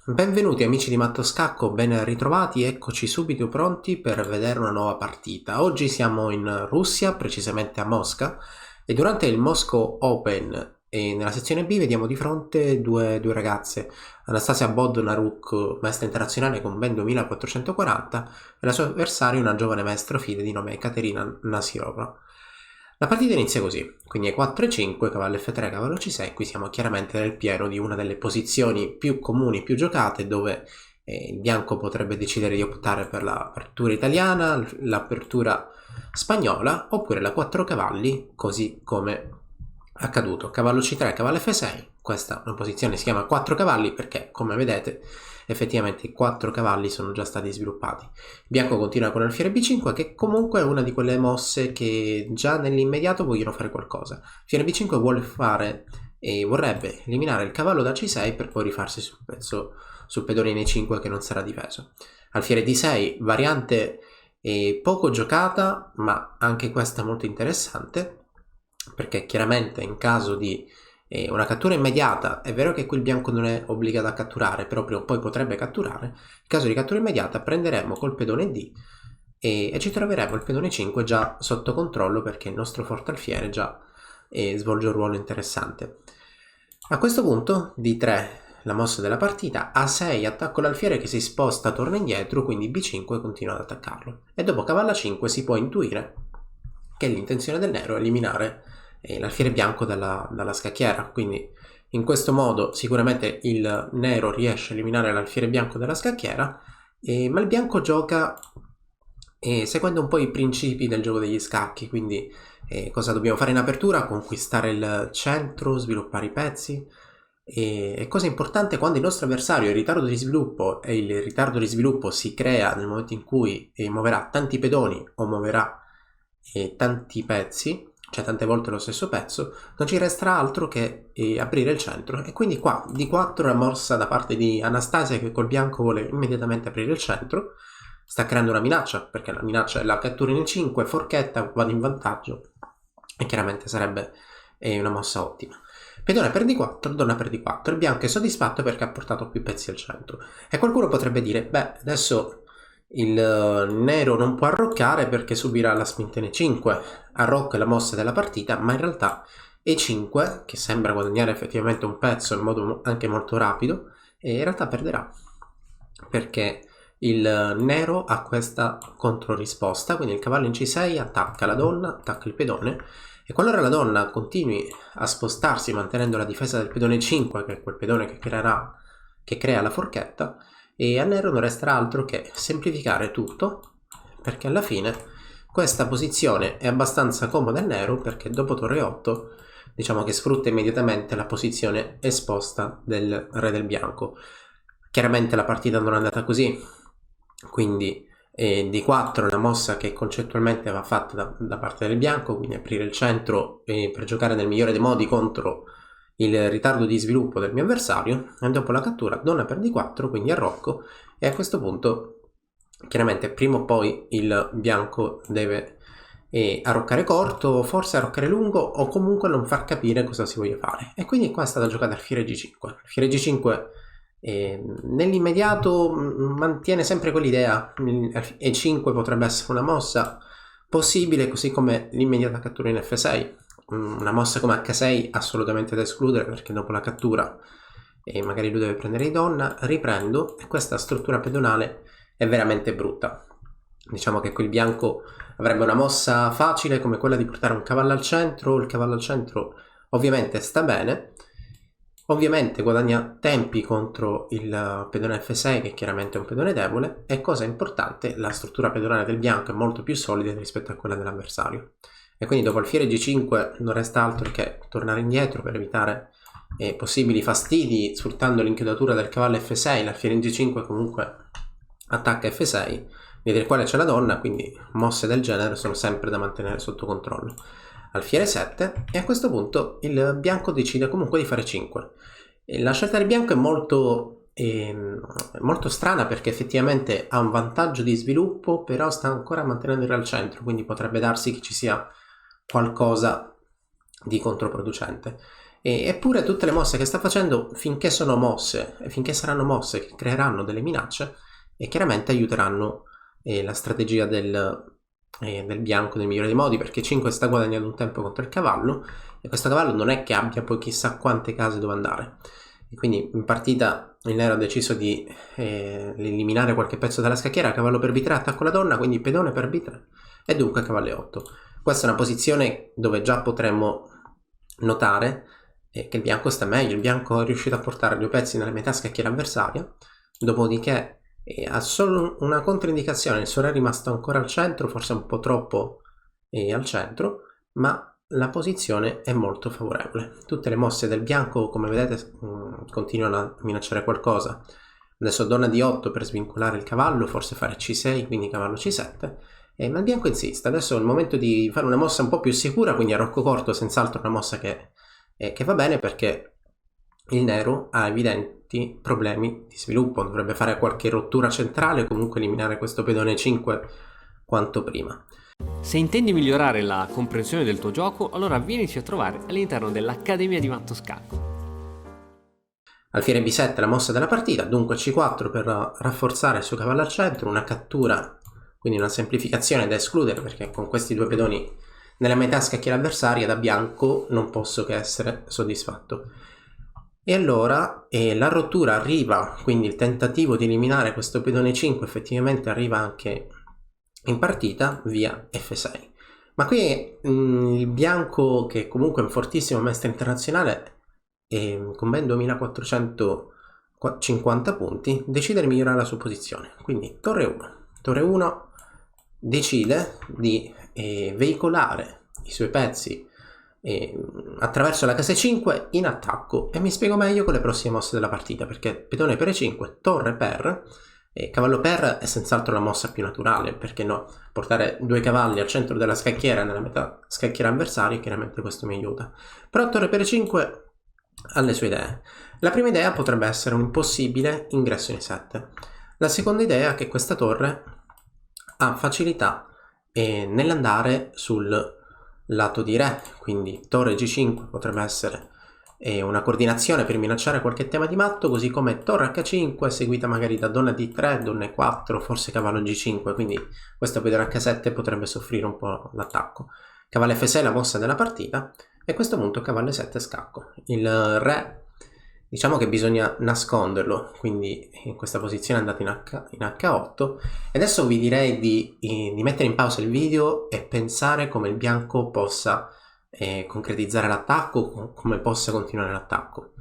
Benvenuti amici di Matto Scacco, ben ritrovati, eccoci subito pronti per vedere una nuova partita. Oggi siamo in Russia, precisamente a Mosca, e durante il Moscow Open nella sezione B vediamo di fronte due ragazze, Anastasia Bodnaruk, maestra internazionale con ben 2440, e la sua avversaria una giovane maestra fide di nome Katerina Nasirova. La partita inizia così, quindi è 4 e 5, cavallo F3, cavallo C6, qui siamo chiaramente nel pieno di una delle posizioni più comuni, più giocate, dove il bianco potrebbe decidere di optare per l'apertura italiana, l'apertura spagnola, oppure la 4 cavalli, così come accaduto. Cavallo C3, cavallo F6, questa è una posizione si chiama 4 cavalli perché, come vedete, effettivamente i 4 cavalli sono già stati sviluppati. Bianco continua con alfiere B5, che comunque è una di quelle mosse che già nell'immediato vogliono fare qualcosa. Alfiere B5 vuole fare e vorrebbe eliminare il cavallo da C6 per poi rifarsi sul pedone in E5 che non sarà difeso. Alfiere D6, variante poco giocata, ma anche questa molto interessante, perché chiaramente in caso di una cattura immediata, è vero che qui il bianco non è obbligato a catturare, però prima o poi potrebbe catturare. In caso di cattura immediata prenderemo col pedone D e ci troveremo il pedone 5 già sotto controllo, perché il nostro forte alfiere già svolge un ruolo interessante. A questo punto D3, la mossa della partita, A6 attacco l'alfiere che si sposta, torna indietro, quindi B5 continua ad attaccarlo, e dopo cavallo A5 si può intuire che l'intenzione del nero è eliminare l'alfiere bianco dalla scacchiera, quindi in questo modo sicuramente il nero riesce a eliminare l'alfiere bianco dalla scacchiera, ma il bianco gioca seguendo un po' i principi del gioco degli scacchi, quindi cosa dobbiamo fare in apertura? Conquistare il centro, sviluppare i pezzi, e cosa importante, quando il nostro avversario è in ritardo di sviluppo, e il ritardo di sviluppo si crea nel momento in cui muoverà tanti pedoni o muoverà tanti pezzi, cioè tante volte lo stesso pezzo, non ci resterà altro che aprire il centro. E quindi qua di 4 la morsa da parte di Anastasia, che col bianco vuole immediatamente aprire il centro, sta creando una minaccia, perché la minaccia è la cattura in 5, forchetta, vado in vantaggio, e chiaramente sarebbe una mossa ottima. Pedone per D4, donna per D4, il bianco è soddisfatto perché ha portato più pezzi al centro. E qualcuno potrebbe dire, beh, adesso il nero non può arroccare perché subirà la spinta in E5, arrocca la mossa della partita, ma in realtà E5, che sembra guadagnare effettivamente un pezzo in modo anche molto rapido, in realtà perderà, perché il nero ha questa controrisposta, quindi il cavallo in C6 attacca la donna, attacca il pedone, e qualora la donna continui a spostarsi mantenendo la difesa del pedone 5, che è quel pedone che crea la forchetta, e a nero non resterà altro che semplificare tutto, perché alla fine questa posizione è abbastanza comoda al nero, perché dopo torre 8 diciamo che sfrutta immediatamente la posizione esposta del re del bianco. Chiaramente la partita non è andata così, quindi D4 è una mossa che concettualmente va fatta da parte del bianco, quindi aprire il centro per giocare nel migliore dei modi contro il ritardo di sviluppo del mio avversario, e dopo la cattura donna per D4, quindi arrocco, e a questo punto chiaramente prima o poi il bianco deve arroccare corto, forse arroccare lungo, o comunque non far capire cosa si voglia fare. E quindi qua è stata giocata alfiere G5. Alfiere G5 nell'immediato mantiene sempre quell'idea, E5 potrebbe essere una mossa possibile, così come l'immediata cattura in F6. Una mossa come H6 assolutamente da escludere, perché dopo la cattura magari lui deve prendere di donna. Riprendo, e questa struttura pedonale è veramente brutta. Diciamo che qui il bianco avrebbe una mossa facile come quella di portare un cavallo al centro. Il cavallo al centro ovviamente sta bene, ovviamente guadagna tempi contro il pedone F6, che chiaramente è un pedone debole, e cosa importante, la struttura pedonale del bianco è molto più solida rispetto a quella dell'avversario, e quindi dopo alfiere G5 non resta altro che tornare indietro per evitare possibili fastidi, sfruttando l'inchiodatura del cavallo F6. L'alfiere in G5 comunque attacca F6, dietro il quale c'è la donna, quindi mosse del genere sono sempre da mantenere sotto controllo. Alfiere 7, e a questo punto il bianco decide comunque di fare 5. La scelta del bianco è molto strana, perché effettivamente ha un vantaggio di sviluppo, però sta ancora mantenendo il re al centro, quindi potrebbe darsi che ci sia qualcosa di controproducente. Eppure tutte le mosse che sta facendo, finché sono mosse e finché saranno mosse che creeranno delle minacce, e chiaramente aiuteranno la strategia del bianco nel migliore dei modi, perché 5 sta guadagnando un tempo contro il cavallo, e questo cavallo non è che abbia poi chissà quante case dove andare, e quindi in partita il nero ha deciso di eliminare qualche pezzo dalla scacchiera. Cavallo per b3, attacco la donna, quindi pedone per b3 e dunque cavallo e8. Questa è una posizione dove già potremmo notare che il bianco sta meglio. Il bianco è riuscito a portare 2 pezzi nella metà scacchiera avversaria, dopodiché ha solo una controindicazione: il suo re è rimasto ancora al centro, forse un po' troppo al centro, ma la posizione è molto favorevole. Tutte le mosse del bianco, come vedete, continuano a minacciare qualcosa. Adesso donna di 8 per svincolare il cavallo, forse fare c6, quindi cavallo c7, ma il bianco insiste. Adesso è il momento di fare una mossa un po' più sicura, quindi a rocco corto senz'altro una mossa che va bene, perché il nero ha evidenti problemi di sviluppo, dovrebbe fare qualche rottura centrale o comunque eliminare questo pedone 5 quanto prima. Se intendi migliorare la comprensione del tuo gioco, allora vienici a trovare all'interno dell'Accademia di Matto Scacco. Alfiere b7 la mossa della partita, dunque c4 per rafforzare il suo cavallo al centro, una cattura, quindi una semplificazione da escludere, perché con questi 2 pedoni nella metà scacchiera avversaria da bianco non posso che essere soddisfatto. E allora la rottura arriva, quindi il tentativo di eliminare questo pedone 5 effettivamente arriva anche in partita via f6. Ma qui il bianco, che comunque è un fortissimo maestro internazionale con ben 2450 punti, decide di migliorare la sua posizione. Quindi torre 1. Torre 1 decide di veicolare i suoi pezzi attraverso la casa 5 in attacco, e mi spiego meglio con le prossime mosse della partita, perché pedone per e5, torre per, cavallo per è senz'altro la mossa più naturale, perché no, portare 2 cavalli al centro della scacchiera nella metà scacchiera avversaria, chiaramente questo mi aiuta. Però torre per e5 ha le sue idee. La prima idea potrebbe essere un impossibile ingresso in e7. La seconda idea è che questa torre ha facilità nell'andare sul lato di re, quindi torre g5 potrebbe essere una coordinazione per minacciare qualche tema di matto, così come torre h5 seguita magari da donna d3, donna e4, forse cavallo g5, quindi questo pedone h7 potrebbe soffrire un po' l'attacco. Cavallo f6 la mossa della partita, e a questo punto cavallo e7 scacco. Il re, diciamo che bisogna nasconderlo, quindi in questa posizione è andato in H8, e adesso vi direi di mettere in pausa il video e pensare come il bianco possa concretizzare l'attacco, come possa continuare l'attacco.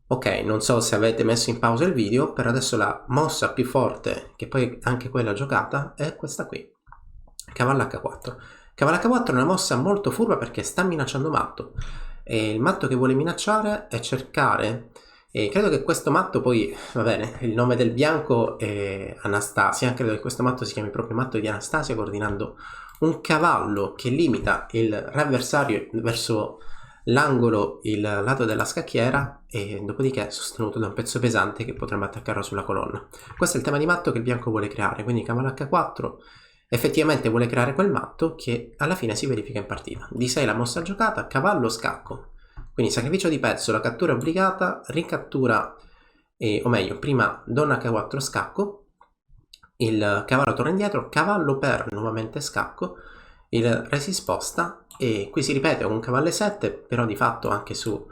Ok, non so se avete messo in pausa il video, per adesso la mossa più forte, che poi anche quella giocata, è questa qui, cavallo H4. Cavallo H4 è una mossa molto furba perché sta minacciando matto, e il matto che vuole minacciare è cercare, e credo che questo matto poi, va bene, il nome del bianco è Anastasia, credo che questo matto si chiami proprio matto di Anastasia, coordinando un cavallo che limita il re avversario verso l'angolo, il lato della scacchiera, e dopodiché sostenuto da un pezzo pesante che potremmo attaccarlo sulla colonna. Questo è il tema di matto che il bianco vuole creare, quindi cavallo H4 effettivamente vuole creare quel matto che alla fine si verifica in partita. D6 la mossa giocata, cavallo scacco, quindi sacrificio di pezzo, la cattura obbligata, ricattura, o meglio, prima donna H4 scacco, il cavallo torna indietro, cavallo per nuovamente scacco, il re si sposta, e qui si ripete un cavallo E7, però di fatto anche su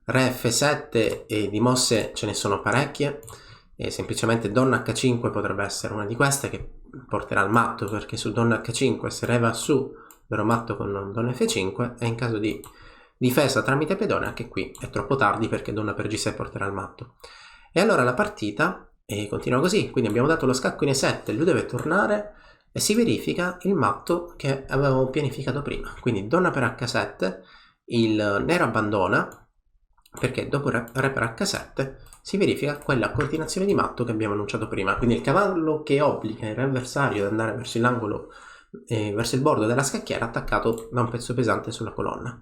re F7 e di mosse ce ne sono parecchie, e semplicemente donna H5 potrebbe essere una di queste che porterà al matto, perché su donna H5 se re va su dovrò matto con donna F5, e in caso di difesa tramite pedone anche qui è troppo tardi, perché donna per G6 porterà al matto. E allora la partita continua così, quindi abbiamo dato lo scacco in E7, lui deve tornare e si verifica il matto che avevamo pianificato prima, quindi donna per H7, il nero abbandona perché dopo re per H7 si verifica quella coordinazione di matto che abbiamo annunciato prima, quindi il cavallo che obbliga il re avversario ad andare verso l'angolo, verso il bordo della scacchiera, attaccato da un pezzo pesante sulla colonna.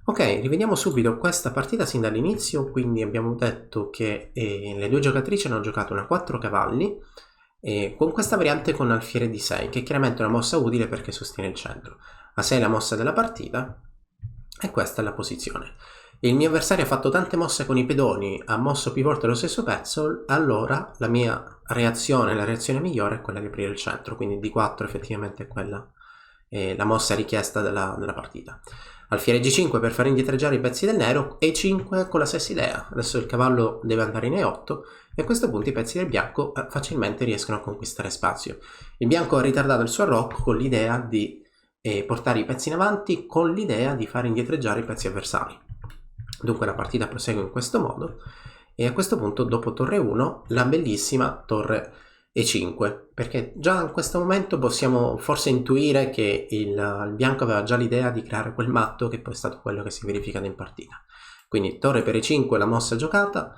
Ok, rivediamo subito questa partita sin dall'inizio. Quindi abbiamo detto che le due giocatrici hanno giocato una 4 cavalli con questa variante con alfiere D6, che è chiaramente una mossa utile perché sostiene il centro. A6 la mossa della partita, e questa è la posizione. Il mio avversario ha fatto tante mosse con i pedoni, ha mosso più volte lo stesso pezzo, allora la mia reazione, la reazione migliore è quella di aprire il centro, quindi D4 effettivamente è quella, la mossa richiesta della partita. Alfiere G5 per far indietreggiare i pezzi del nero, E5 con la stessa idea. Adesso il cavallo deve andare in E8 e a questo punto i pezzi del bianco facilmente riescono a conquistare spazio. Il bianco ha ritardato il suo arrock con l'idea di portare i pezzi in avanti, con l'idea di far indietreggiare i pezzi avversari. Dunque la partita prosegue in questo modo e a questo punto dopo torre 1 la bellissima torre E5, perché già in questo momento possiamo forse intuire che il bianco aveva già l'idea di creare quel matto che poi è stato quello che si è verificato in partita. Quindi torre per E5 la mossa giocata,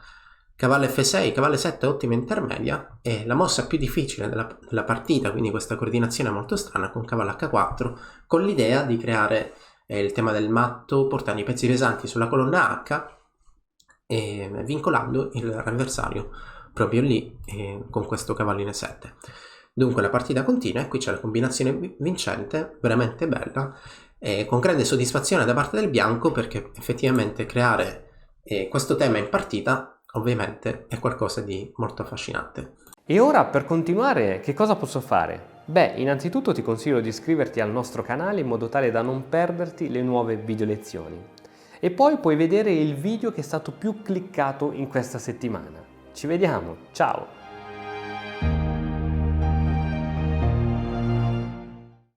cavallo F6, cavallo E7 ottima intermedia e la mossa più difficile della partita, quindi questa coordinazione molto strana con cavallo H4 con l'idea di creare il tema del matto portando i pezzi pesanti sulla colonna H e vincolando l'avversario proprio lì con questo cavallo in E7. Dunque la partita continua e qui c'è la combinazione vincente, veramente bella, con grande soddisfazione da parte del bianco perché effettivamente creare questo tema in partita ovviamente è qualcosa di molto affascinante. E ora per continuare che cosa posso fare? Beh, innanzitutto ti consiglio di iscriverti al nostro canale in modo tale da non perderti le nuove video lezioni. E poi puoi vedere il video che è stato più cliccato in questa settimana. Ci vediamo, ciao!